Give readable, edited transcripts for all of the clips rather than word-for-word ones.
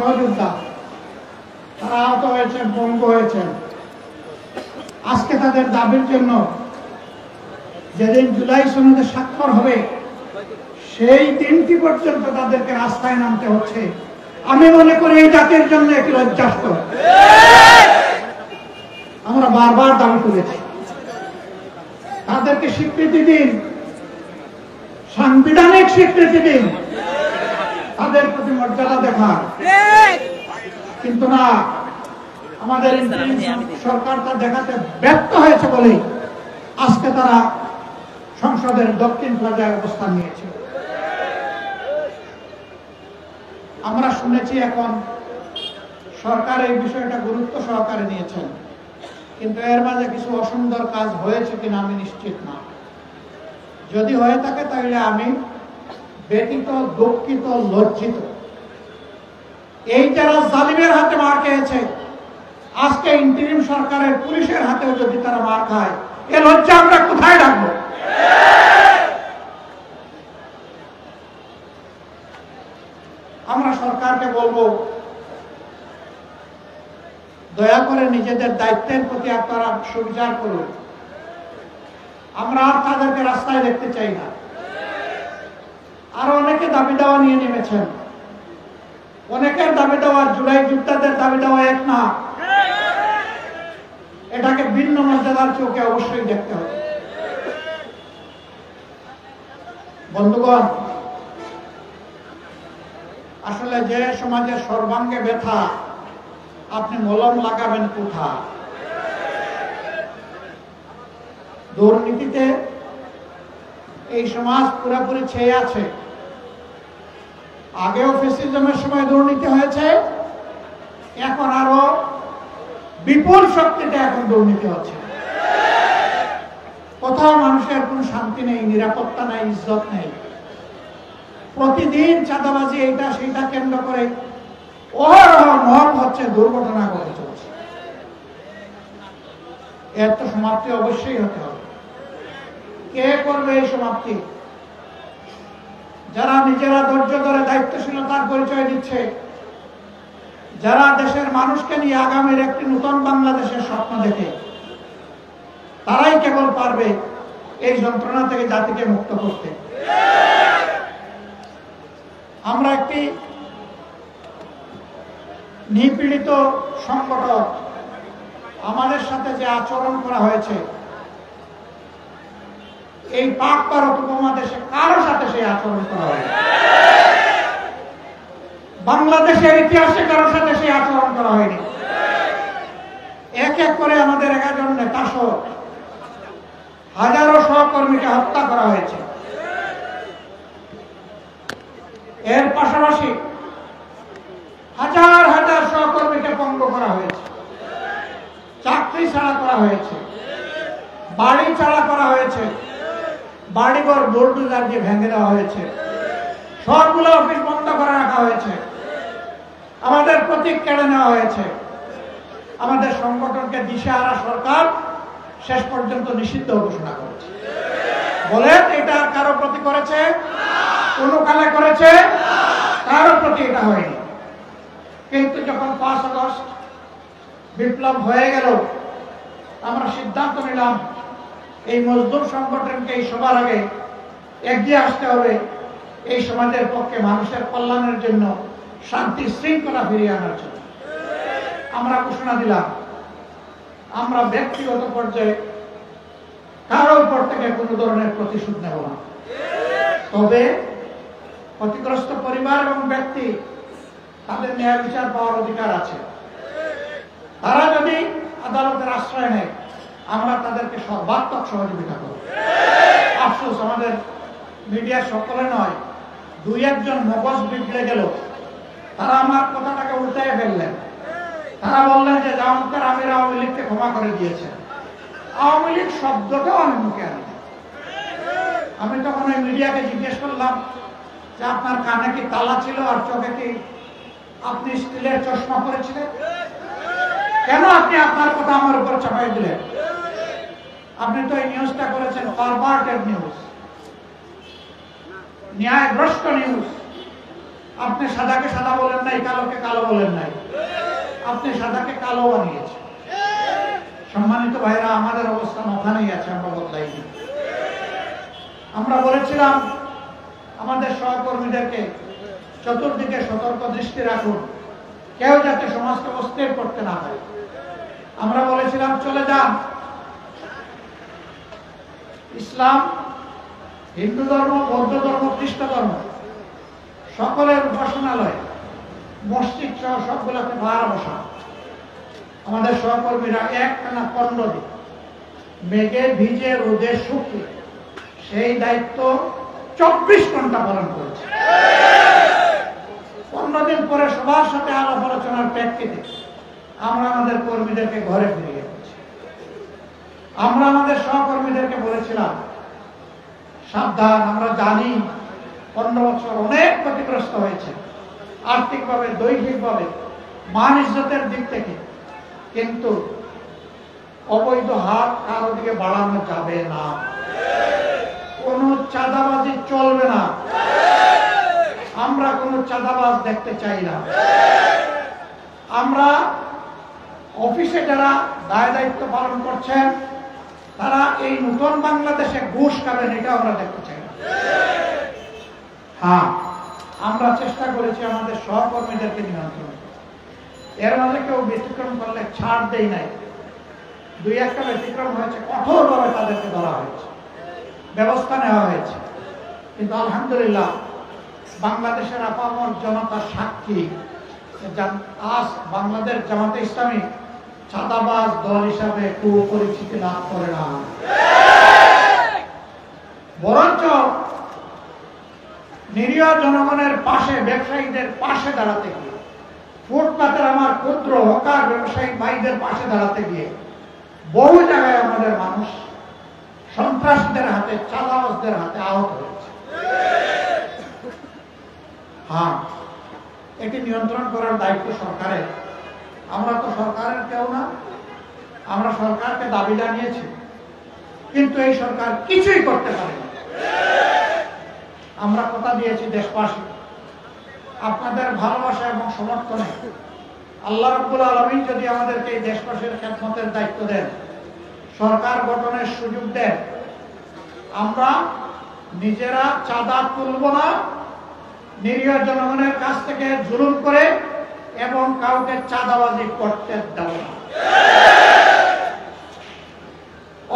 সহযোদ্ধা তারা আহত হয়েছেন, পঙ্গু হয়েছেন। আজকে তাদের দাবির জন্য যেদিন জুলাই সনদে স্বাক্ষর হবে সেই দিনটি পর্যন্ত তাদেরকে রাস্তায় নামতে হচ্ছে। আমি মনে করি এই জাতির জন্য একটি লজ্জাস্কর। আমরা বারবার দাবি করেছি তাদেরকে স্বীকৃতি দিন, সাংবিধানিক স্বীকৃতি দিন, তাদের প্রতি মর্যাদা দেখান। কিন্তু না, আমাদের সরকার তা দেখাতে ব্যর্থ হয়েছে বলেই আজকে তারা সংসদের দক্ষিণ প্লাজায় অবস্থান নিয়েছে। আমরা শুনেছি এখন সরকার এই বিষয়টা গুরুত্ব সহকারে নিয়েছেন, কিন্তু এর মাঝে কিছু অসুন্দর কাজ হয়েছে কিনা আমি নিশ্চিত না। যদি হয়ে থাকে তাহলে আমি ব্যথিত, দুঃখিত, লজ্জিত। এই যারা জালিমের হাতে মার খেয়েছে, আজকে ইন্টারিম সরকারের পুলিশের হাতেও যদি তারা মার খায়, এ লজ্জা আমরা কোথায় রাখবো? আমরা সরকারকে বলবো, দয়া করে নিজেদের দায়িত্বের প্রতি আপনারা সুবিচার করুন। আমরা আর তাদেরকে রাস্তায় দেখতে চাই না। আরো অনেকে দাবি দেওয়া নিয়ে নেমেছেন। অনেকের দাবি দেওয়া জুলাই যোদ্ধাদের দাবি দেওয়া এক না, এটাকে ভিন্ন মর্যাদার চোখে অবশ্যই দেখতে হবে। বন্ধুগণ, আসলে যে সমাজের সর্বাঙ্গে ব্যথা, আপনি মলম লাগাবেন কোথা? দুর্নীতিতে এই সমাজ পুরোপুরি ছেয়ে আছে। আগেও ফ্যাসিজমের সময় দুর্নীতি হয়েছে, এখন আরো বিপুল শক্তিতে এখন দুর্নীতি হচ্ছে। কোথাও মানুষের কোনো শান্তি নেই, নিরাপত্তা নেই, ইজ্জত নেই। প্রতিদিন চাঁদাবাজি, এইটা সেইটা কেন্দ্র করে অহরহ মহৎ হচ্ছে, দুর্ঘটনা ঘটে চলছে। এর তো সমাপ্তি অবশ্যই হতে হবে। কে করবে এই সমাপ্তি? যারা নিজেরা ধৈর্য ধরে দায়িত্বশীলতার পরিচয় দিচ্ছে, যারা দেশের মানুষকে নিয়ে আগামীর একটি নতুন বাংলাদেশের স্বপ্ন দেখে, তারাই কেবল পারবে এই যন্ত্রণা থেকে জাতিকে মুক্ত করতে। আমরা একটি নিপীড়িত সংগঠন, আমাদের সাথে যে আচরণ করা হয়েছে, এই পাক ভারত উপমহাদেশে কারো সাথে সেই আচরণ করা হয়েছে। বাংলাদেশের ইতিহাসে কারো সাথে সেই আচরণ করা হয়নি। এক এক করে আমাদের 11 জন নেতা সহ হাজারো সহকর্মীকে হত্যা করা হয়েছে। এর পাশাপাশি হাজার হাজার সহকর্মীকে পঙ্গু করা হয়েছে, চাকরি ছাড়া করা হয়েছে, বাড়ি ছাড়া করা হয়েছে, বাড়িঘর বুলডোজার দিয়ে ভেঙে দেওয়া হয়েছে, সবগুলো অফিস বন্ধ করে রাখা হয়েছে, আমাদের প্রতীক কেড়ে নেওয়া হয়েছে। আমাদের সংগঠনকে দিশেহারা সরকার শেষ পর্যন্ত নিষিদ্ধ ঘোষণা করেছে। বলেন, এটা কারো প্রতি করেছে? কোন কালে করেছে? কারো প্রতি এটা হয়নি। কিন্তু যখন 5 আগস্ট বিপ্লব হয়ে গেল, আমরা সিদ্ধান্ত নিলাম এই মজদুর সংগঠনকে এই সবার আগে এগিয়ে আসতে হবে, এই সমাজের পক্ষে মানুষের কল্যাণের জন্য, শান্তি শৃঙ্খলা ফিরিয়ে আনার জন্য। আমরা ঘোষণা দিলাম, আমরা ব্যক্তিগত পর্যায়ে কারো উপর থেকে কোনো ধরনের প্রতিশোধ নেব না। তবে ক্ষতিগ্রস্ত পরিবার এবং ব্যক্তি, তাদের ন্যায় বিচার পাওয়ার অধিকার আছে। তারা যদি আদালতের আশ্রয় নেয়, আমরা তাদেরকে সর্বাত্মক সহযোগিতা করব। আফসোস, আমাদের মিডিয়ার সকলে নয়, 2-1 জন মগজ বিগড়ে গেল। তারা আমার কথাটাকে উল্টাইয়ে ফেললেন। তারা বললেন যে জামাতের আমির আওয়ামী লীগকে ক্ষমা করে দিয়েছেন। আওয়ামী লীগ শব্দটাও আমি মুখে আনি। আমি তখন ওই মিডিয়াকে জিজ্ঞেস করলাম যে আপনার কানে কি তালা ছিল আর চোখে কি আপনি স্টিলের চশমা পরেছিলেন? কেন আপনি আপনার কথা আমার উপর চাপাই দিলেন? আপনি তো এই নিউজটা করেছেন পারভার্টেড নিউজ, ন্যায়ভ্রষ্ট নিউজ। আপনি সাদাকে সাদা বলেন নাই, কালোকে কালো বলেন নাই, আপনি সাদাকে কালো বানিয়েছেন। সম্মানিত ভাইরা, আমাদের অবস্থান ওখানেই আছে, আমরা বদলাইনি। আমরা বলেছিলাম আমাদের সহকর্মীদেরকে চতুর্দিকে সতর্ক দৃষ্টি রাখুন, কেউ যাতে সমাজকে অস্থির করতে না পারে। আমরা বলেছিলাম চলে যান, ইসলাম, হিন্দু ধর্ম, বৌদ্ধ ধর্ম, খ্রিস্ট ধর্ম সকলের উপাসনালয়, মসজিদ সহ সবগুলোতে ভাড়া বসা। আমাদের সহকর্মীরা একটানা 15 দিন মেঘে ভিজে রোদে শুকিয়ে সেই দায়িত্ব 24 ঘন্টা পালন করেছে। 15 দিন পরে সবার সাথে আলাপ আলোচনার প্রেক্ষিতে আমরা আমাদের কর্মীদেরকে ঘরে ফিরিয়ে দিয়েছি। আমরা আমাদের সহকর্মীদেরকে বলেছিলাম সাবধান, আমরা জানি 15 বছর অনেক ক্ষতিগ্রস্ত হয়েছে আর্থিকভাবে, দৈহিকভাবে, মান ইজ্জতের দিক থেকে, কিন্তু অবৈধ হাত কারো দিকে বাড়ানো যাবে না, কোনো চাঁদাবাজি চলবে না, আমরা কোনো চাঁদাবাজ দেখতে চাই না। আমরা অফিসে যারা দায় দায়িত্ব পালন করছেন তারা এই নতুন বাংলাদেশে ঘুষ খাবেন, এটা আমরা দেখতে চাই না। হ্যাঁ, আমরা চেষ্টা করেছি আমাদের সহকর্মীদেরকে নিয়ন্ত্রণ, এর মাঝে কেউ ব্যতিক্রম করলে ছাড় দেই নাই। 2-1টা ব্যতিক্রম হয়েছে, কঠোরভাবে তাদেরকে ধরা হয়েছে, ব্যবস্থা নেওয়া হয়েছে। কিন্তু আলহামদুলিল্লাহ বাংলাদেশের আপামর জনতার সাক্ষী, আজ বাংলাদেশ জামাতে ইসলামী চাঁদাবাজ দল হিসাবে কুপরিচিতি লাভ করে না, বরঞ্চ নিরীহ জনগণের পাশে, ব্যবসায়ীদের পাশে দাঁড়াতে গিয়ে, ফুটপাতের আমার ক্ষুদ্র হকার ব্যবসায়ী ভাইদের পাশে দাঁড়াতে গিয়ে বহু জায়গায় আমাদের মানুষ সন্ত্রাসীদের হাতে, চাঁদাবাজদের হাতে আহত হয়েছে। হ্যাঁ, এটি নিয়ন্ত্রণ করার দায়িত্ব সরকারের। আমরা তো সরকারের কেউ না, আমরা সরকারকে দাবি জানিয়েছি, কিন্তু এই সরকার কিছুই করতে পারে না। আমরা কথা দিয়েছি দেশবাসী, আপনাদের ভালোবাসা এবং সমর্থনে আল্লাহ রাব্বুল আলামিন যদি আমাদেরকে এই দেশবাসীর খেদমতের দায়িত্ব দেন, সরকার গঠনের সুযোগ দেন, আমরা নিজেরা চাঁদা তুলব না, নিরীহ জনগণের কাছ থেকে জুলুম করে এবং কাউকে চাঁদাবাজি করতে দেব না।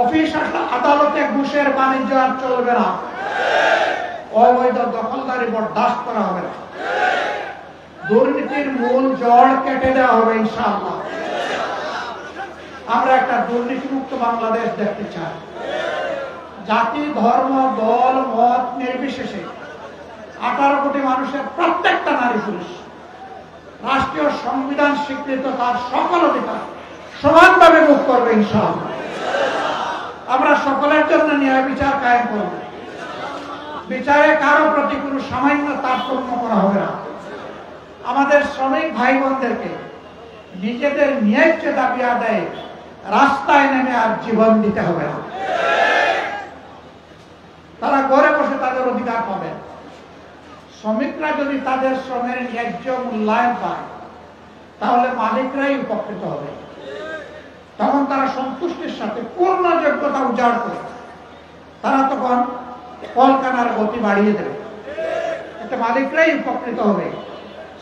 অফিস আদালতে ঘুষের বাণিজ্য আর চলবে না, অবৈধ দখলদারি বরদাস্ত করা হবে না, দুর্নীতির মূল জড় কেটে দেওয়া হবে ইনশাআল্লাহ। আমরা একটা দুর্নীতিমুক্ত বাংলাদেশ দেখতে চাই। জাতি, ধর্ম, দল, মত নির্বিশেষে 18 কোটি মানুষের প্রত্যেকটা নারী পুরুষ রাষ্ট্রীয় সংবিধান স্বীকৃত তার সকল অধিকার সমানভাবে ভোগ করবে ইনশাআল্লাহ। আমরা সকলের জন্য ন্যায় বিচার কায়েম করব, বিচারে কারো প্রতি কোনো সামান্য তারতম্য করা হবে না। আমাদের শ্রমিক ভাই বোনদেরকে নিজেদের ন্যায্য দাবি আদায়ে রাস্তায় নেমে আর জীবন দিতে হবে না। তারা ঘরে বসে তাদের অধিকার পাবে। শ্রমিকরা যদি তাদের শ্রমের ন্যায্য মূল্যায়ন পায়, তাহলে মালিকরাই উপকৃত হবে। তখন তারা সন্তুষ্টির সাথে পূর্ণ যোগ্যতা উজাড় করে তারা তখন কলকারখানার গতি বাড়িয়ে দেবে, এতে মালিকরাই উপকৃত হবে।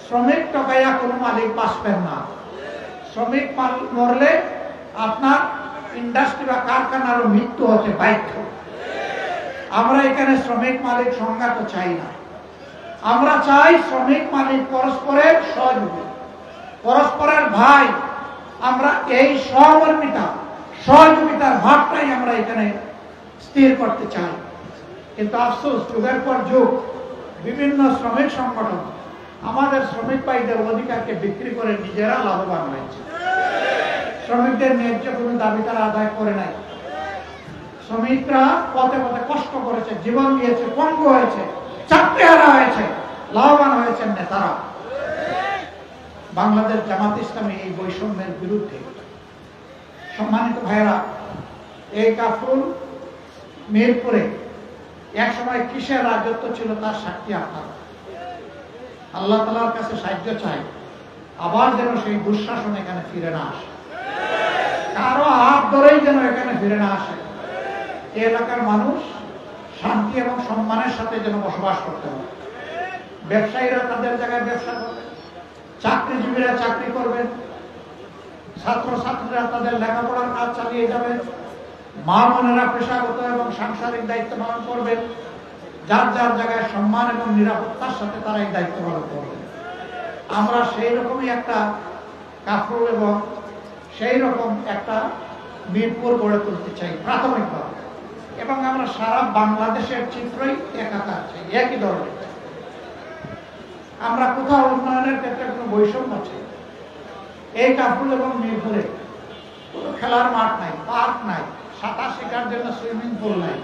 শ্রমিক টকাইয়া কোনো মালিক বাঁচবেন না। শ্রমিক মরলে আপনার ইন্ডাস্ট্রি বা কারখানারও মৃত্যু হতে বাধ্য। আমরা এখানে শ্রমিক মালিক সংঘাত চাই না, আমরা চাই শ্রমিক মালিক পরস্পরের সহযোগী, পরস্পরের ভাই। আমরা এই সহযোগিতার ভাবটাই আমরা এখানে স্থির করতে চাই। কিন্তু আফসোস, যুগের পর যুগ বিভিন্ন শ্রমিক সংগঠন আমাদের শ্রমিক ভাইদের অধিকারকে বিক্রি করে নিজেরা লাভবান হয়েছে। শ্রমিকদের ন্যায্য কোনো দাবি তারা আদায় করে নাই। শ্রমিকরা পথে পথে কষ্ট করেছে, জীবন দিয়েছে, পঙ্গু হয়েছে, চাকরি হারা হয়েছে, লাভবান হয়েছেন নেতারা। বাংলাদেশ জামাত ইসলামী এই বৈষম্যের বিরুদ্ধে। সম্মানিত ভাইয়েরা, এই কাফরুল মিরপুরে এক সময় কিসের রাজত্ব ছিল তার সাক্ষী আপনারা। আল্লাহ তাআলার কাছে সাহায্য চাই, আবার যেন সেই দুঃশাসন এখানে ফিরে না আসে, কারো হাত ধরেই যেন এখানে ফিরে না আসে। এই এলাকার মানুষ শান্তি এবং সম্মানের সাথে যেন বসবাস করতে হবে। ব্যবসায়ীরা তাদের জায়গায় ব্যবসা করবেন, চাকরিজীবীরা চাকরি করবেন, ছাত্রছাত্রীরা তাদের লেখাপড়ার কাজ চালিয়ে যাবেন, মা বোনেরা পেশাগত এবং সাংসারিক দায়িত্ব পালন করবেন। যার যার জায়গায় সম্মান এবং নিরাপত্তার সাথে তারা এই দায়িত্ব পালন করবেন। আমরা সেই রকমই একটা কাফরুল এবং সেই রকম একটা মিরপুর গড়ে তুলতে চাই প্রাথমিকভাবে, এবং আমরা সারা বাংলাদেশের চিত্রই একাকার চাই, একই ধরনের। আমরা কোথাও উন্নয়নের ক্ষেত্রে কোনো বৈষম্য চাই। এই কাফরুল এবং মিরপুরে কোনো খেলার মাঠ নাই, পার্ক নাই, সাঁতার শেখার জন্য সুইমিং পুল নাই,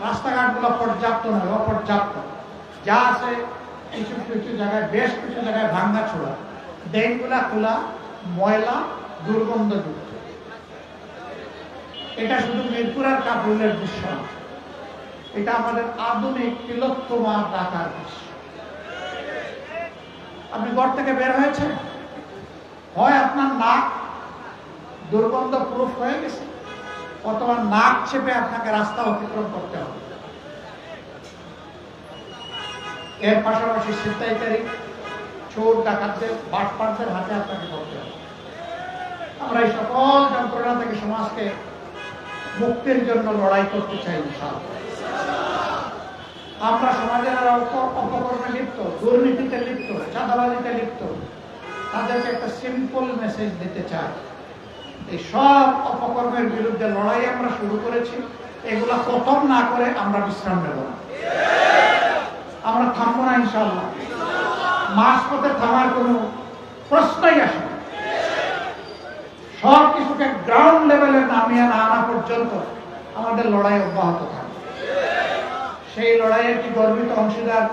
রাস্তাঘাটগুলো পর্যাপ্ত নয়, অপর্যাপ্ত। যা আছে কিছু কিছু জায়গায়, বেশ কিছু জায়গায় ভাঙ্গা ছোড়া, ড্রেনগুলা খোলা, ময়লা, দুর্গন্ধযুক্ত। এটা শুধু মিরপুর আর কাফরুলের দৃশ্য না, এটা আমাদের আধুনিক তিলোত্তমা ঢাকার দৃশ্য। আপনি ঘর থেকে বের হয়েছেন, হয় আপনার নাক দুর্গন্ধ প্রুফ হয়ে গেছে, অথবা নাক চেপে আপনাকে রাস্তা অতিক্রম করতে হবে। এর পাশাপাশি ছিনতাইকারী, চোর ডাকাতদের, বাটপারদের হাতে আপনাকে করতে হবে। আমরা এই সকল যন্ত্রণা থেকে সমাজকে মুক্তির জন্য লড়াই করতে চাই। আমরা সমাজের অপকর্মে লিপ্ত, দুর্নীতিতে লিপ্ত, চাঁদাবাজিতে লিপ্ত, তাদেরকে একটা সিম্পল মেসেজ দিতে চাই। এই সব অপকর্মের বিরুদ্ধে লড়াই আমরা শুরু করেছি, এগুলা প্রথম না করে আমরা বিশ্রাম নেব না, আমরা থামবো না ইনশাআল্লাহ। মাঝপথে থামার কোনো প্রশ্নই আসে না। সব কিছুকে গ্রাউন্ড লেভেলে নামিয়ে না আনা পর্যন্ত আমাদের লড়াই অব্যাহত থাকে। সেই লড়াইয়ের কি গর্বিত অংশীদার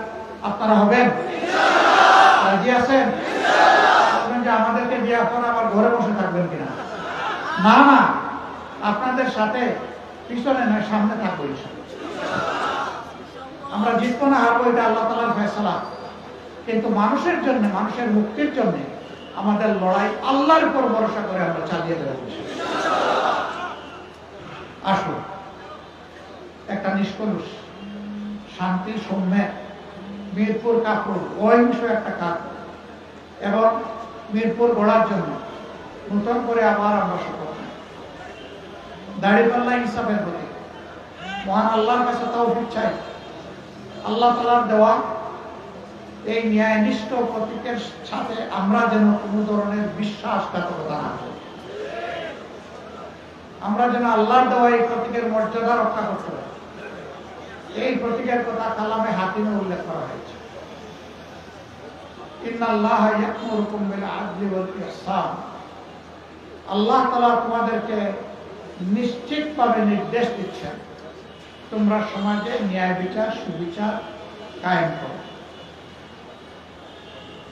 আপনারা হবেন? রাজি আছেন? যে আমাদেরকে বিয়ে করে আবার ঘরে বসে থাকবেন কিনা? না না, আপনাদের সাথে পিছনে নয়, সামনে থাকবো। আমরা জিতবো না হারবো, এটা আল্লাহ তাআলার ফয়সালা। কিন্তু মানুষের জন্য, মানুষের মুক্তির জন্য আমাদের লড়াই আল্লাহর উপর ভরসা করে আমরা চালিয়ে দেব। আসুন, একটা নিষ্কলুষ, শান্তি, সৌম্য মিরপুর কাফরুল অহিংস একটা কাজ এবং মিরপুর গড়ার জন্য নতুন করে আবার আমরা শপথ নিই। দাঁড়িপাল্লা ইনসাফের প্রতি মহান আল্লাহর কাছে তৌফিক চাই। আল্লাহ তাআলার দেওয়া এই ন্যায়নিষ্ঠ প্রতীকের সাথে আমরা যেন কোনো ধরনের বিশ্বাসঘাতকতা না করি। আমরা যেন আল্লাহর দেওয়া এই প্রতীকের মর্যাদা রক্ষা করতে পারি। এই প্রতীকের কথা কালামে হাকিমে উল্লেখ করা হয়েছে। ইন্নাল্লাহা ইয়া'মুরুকুম বিল আদলি ওয়াল ইহসান। আল্লাহ তাআলা তোমাদেরকে নিশ্চিতভাবে নির্দেশ দিচ্ছেন, তোমরা সমাজে ন্যায় বিচার, সুবিচার কায়েম করো।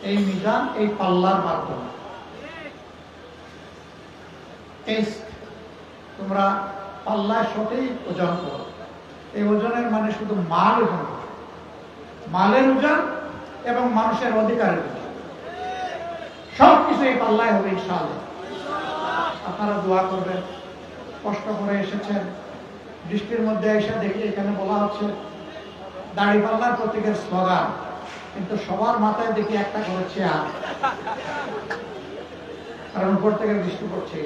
এই মিজান, এই পাল্লার মাধ্যমে তোমরা পাল্লায় সঠিক ওজন করো। এই ওজনের মানে শুধু মাল ওজন, মালের ওজন এবং মানুষের অধিকারের ওজন, সবকিছু এই পাল্লায় হবে ইনশাআল্লাহ। আপনারা দোয়া করবেন। কষ্ট করে এসেছেন, বৃষ্টির মধ্যে এসে দেখি এখানে বলা হচ্ছে দাঁড়িপাল্লার প্রতীকের স্লোগান, কিন্তু সবার মাথায় দেখি একটা করে চেয়ার, কারণ উপর থেকে বৃষ্টি পড়ছে।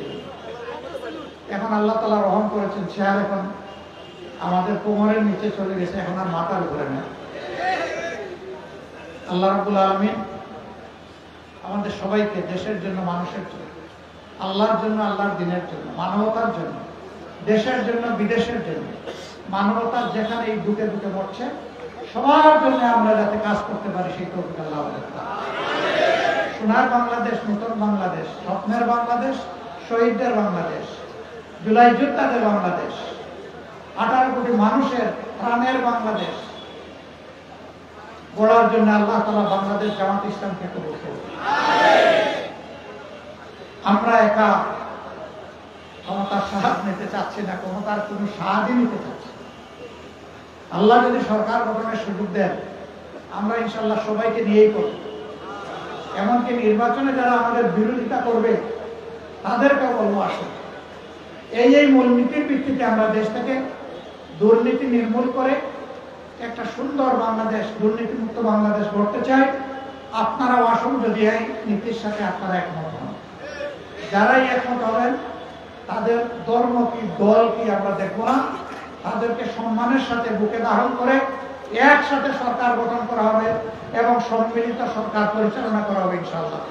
এখন আল্লাহ তাআলা রহম করেছেন, চেয়ার এখন আমাদের কোমরের নিচে চলে গেছে, এখন আর মাথার উপরে না। আল্লাহ রাব্বুল আলামিন আমাদের সবাইকে দেশের জন্য, মানুষের জন্য, আল্লাহর জন্য, আল্লাহর দ্বীনের জন্য, মানবতার জন্য, দেশের জন্য, বিদেশের জন্য, মানবতার যেখানে এই বুকে বুকে মরছে সবার জন্য আমরা যাতে কাজ করতে পারি সেই তৌফিক আল্লাহ আমাদের দান। সোনার বাংলাদেশ, নতুন বাংলাদেশ, স্বপ্নের বাংলাদেশ, শহীদদের বাংলাদেশ, জুলাই যোদ্ধাদের বাংলাদেশ, 18 কোটি মানুষের প্রাণের বাংলাদেশ গড়ার জন্য আল্লাহ তাআলা বাংলাদেশ জামাত ইসলামকে কবুল করুন। আমরা একা ক্ষমতার সাহায্য নিতে চাচ্ছি না, ক্ষমতার কোন সাহায্য নিতে চাচ্ছি। আল্লাহ যদি সরকার গঠনের সুযোগ দেন, আমরা ইনশাল্লাহ সবাইকে নিয়েই করব। এমনকি নির্বাচনে যারা আমাদের বিরোধিতা করবে তাদেরকেও বলবো আসুন, এই মূলনীতির ভিত্তিতে আমরা দেশ থেকে দুর্নীতি নির্মূল করে একটা সুন্দর বাংলাদেশ, দুর্নীতিমুক্ত বাংলাদেশ গড়তে চাই। আপনারাও আসুন যদি এই নীতির সাথে আপনারা একমত হন। যারাই একমত হবেন তাদের ধর্ম কি দল কি আমরা দেখব না, তাদেরকে সম্মানের সাথে বুকে ধারণ করে একসাথে সরকার গঠন করা হবে এবং সম্মিলিত সরকার পরিচালনা করা হবে ইনশাআল্লাহ।